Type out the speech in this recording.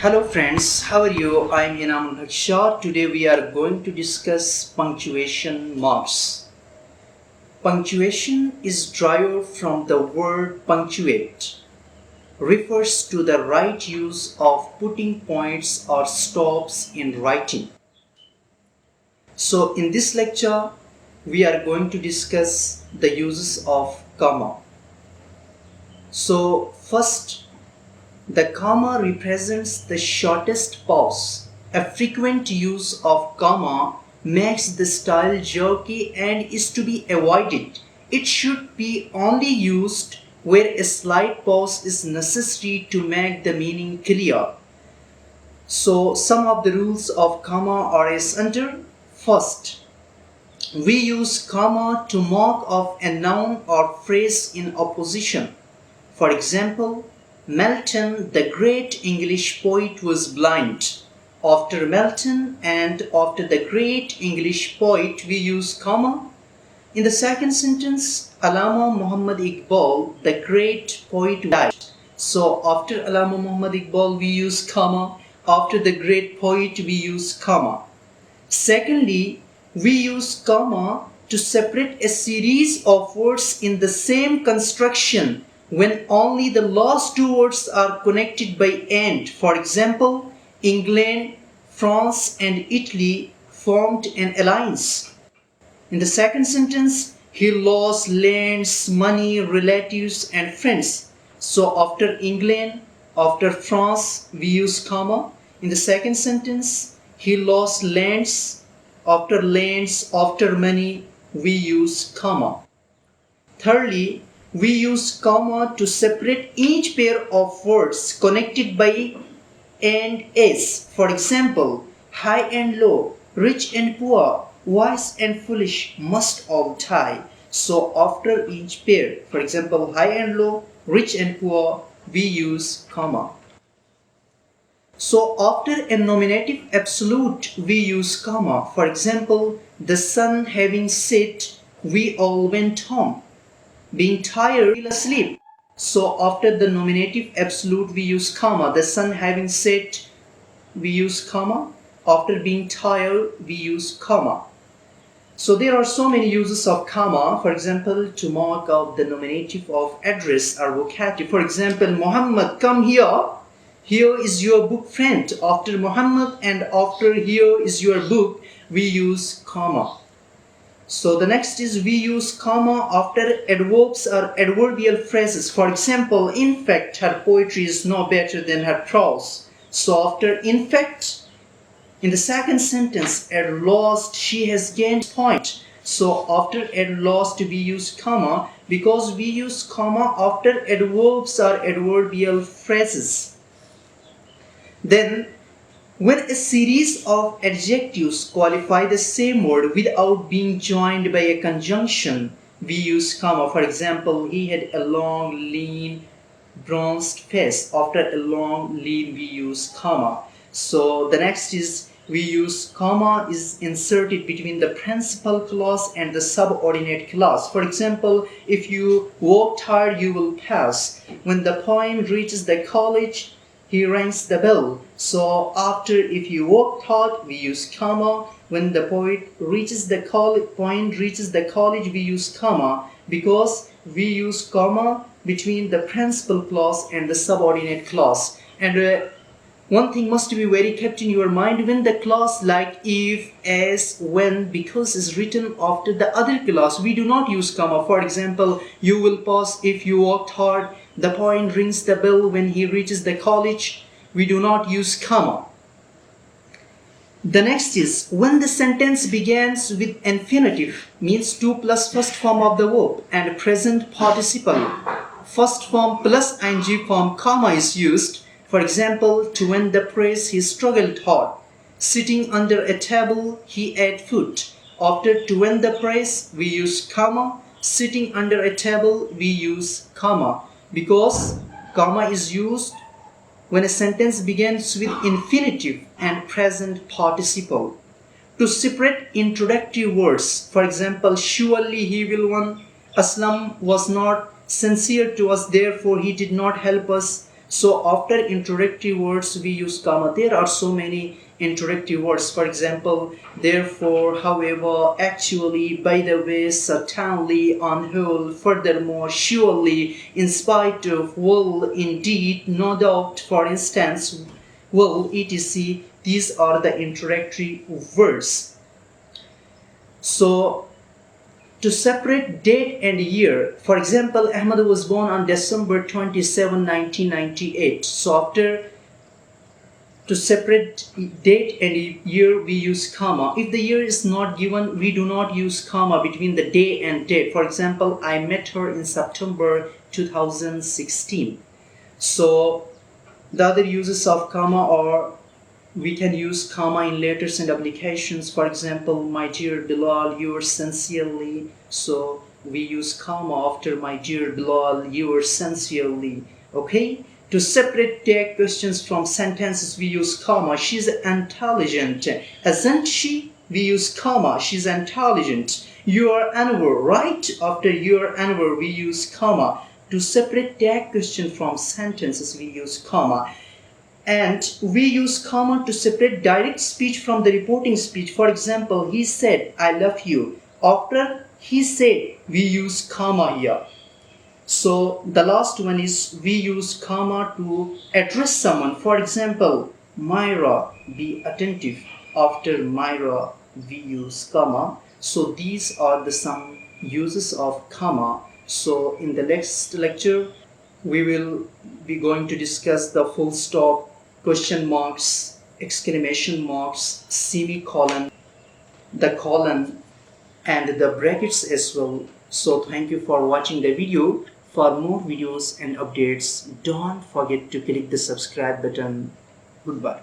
Hello friends, how are you? I'm Inamul haq Shah. Today we are going to discuss punctuation marks. Punctuation is derived from the word punctuate, refers to the right use of putting points or stops in writing. So in this lecture, we are going to discuss the uses of comma. So first, the comma represents the shortest pause. A frequent use of comma makes the style jerky and is to be avoided. It should be only used where a slight pause is necessary to make the meaning clear. So some of the rules of comma are as under. First, we use comma to mark off a noun or phrase in opposition. For example, Milton, the great English poet, was blind. After Milton and after the great English poet, we use comma. In the second sentence, Allama Muhammad Iqbal, the great poet, died. So after Allama Muhammad Iqbal, we use comma. After the great poet, we use comma. Secondly, we use comma to separate a series of words in the same construction when only the last two words are connected by and. For example, England, France and Italy formed an alliance. In the second sentence, he lost lands, money, relatives and friends. So after England, after France, we use comma. In the second sentence, he lost lands, after money, we use comma. Thirdly, we use comma to separate each pair of words connected by and s. For example, high and low, rich and poor, wise and foolish must all die. So after each pair, for example, high and low, rich and poor, we use comma. So after a nominative absolute, we use comma. For example, the sun having set, we all went home. Being tired, fell asleep. So after the nominative absolute, we use comma. The sun having set, we use comma. After being tired, we use comma. So there are so many uses of comma. For example, to mark out the nominative of address or vocative. For example, Muhammad, come here. Here is your book, friend. After Muhammad and after here is your book, we use comma. So the next is we use comma after adverbs or adverbial phrases. For example, in fact, her poetry is no better than her prose. So after in fact, in the second sentence, at last she has gained point. So after at last we use comma because we use comma after adverbs or adverbial phrases. Then when a series of adjectives qualify the same word without being joined by a conjunction, we use comma. For example, he had a long, lean, bronzed face. After a long, lean, we use comma. So the next is we use comma is inserted between the principal clause and the subordinate clause. For example, if you worked hard, you will pass. When the poem reaches the college, he rings the bell. So after if you worked hard, we use comma. When the poem reaches the college, we use comma because we use comma between the principal clause and the subordinate clause. And one thing must be very kept in your mind: when the clause like if, as, when, because is written after the other clause, we do not use comma. For example, you will pass if you worked hard. The point rings the bell when he reaches the college. We do not use comma. The next is when the sentence begins with infinitive, means to plus first form of the verb and present participle. First form plus ing form comma is used. For example, to win the praise, he struggled hard. Sitting under a table, he ate food. After to win the praise, we use comma. Sitting under a table, we use comma. Because comma is used when a sentence begins with infinitive and present participle. To separate introductory words, for example, surely he will win. Aslam was not sincere to us, therefore he did not help us. So after introductory words we use comma. There are so many introductory words. For example, therefore, however, actually, by the way, certainly, on whole, furthermore, surely, in spite of, will, indeed, no doubt, for instance, will, etc. These are the introductory words. So to separate date and year, for example, Ahmad was born on December 27, 1998. So after, to separate date and year, we use comma. If the year is not given, we do not use comma between the day and date. For example, I met her in September 2016. So the other uses of comma are, we can use comma in letters and applications. For example, my dear Bilal, yours sincerely. So we use comma after my dear Bilal, yours sincerely. Okay? To separate tag questions from sentences, we use comma. She's intelligent. Isn't she? We use comma. She's intelligent. Your Anwar, right? After your Anwar, we use comma. To separate tag question from sentences, we use comma. And we use comma to separate direct speech from the reporting speech. For example, he said, I love you. After he said, we use comma here. So the last one is, we use comma to address someone. For example, Myra, be attentive. After Myra, we use comma. So these are the some uses of comma. So in the next lecture, we will be going to discuss the full stop, question marks, exclamation marks, semicolon, the colon, and the brackets as well. So thank you for watching the video. For more videos and updates, don't forget to click the subscribe button. Goodbye.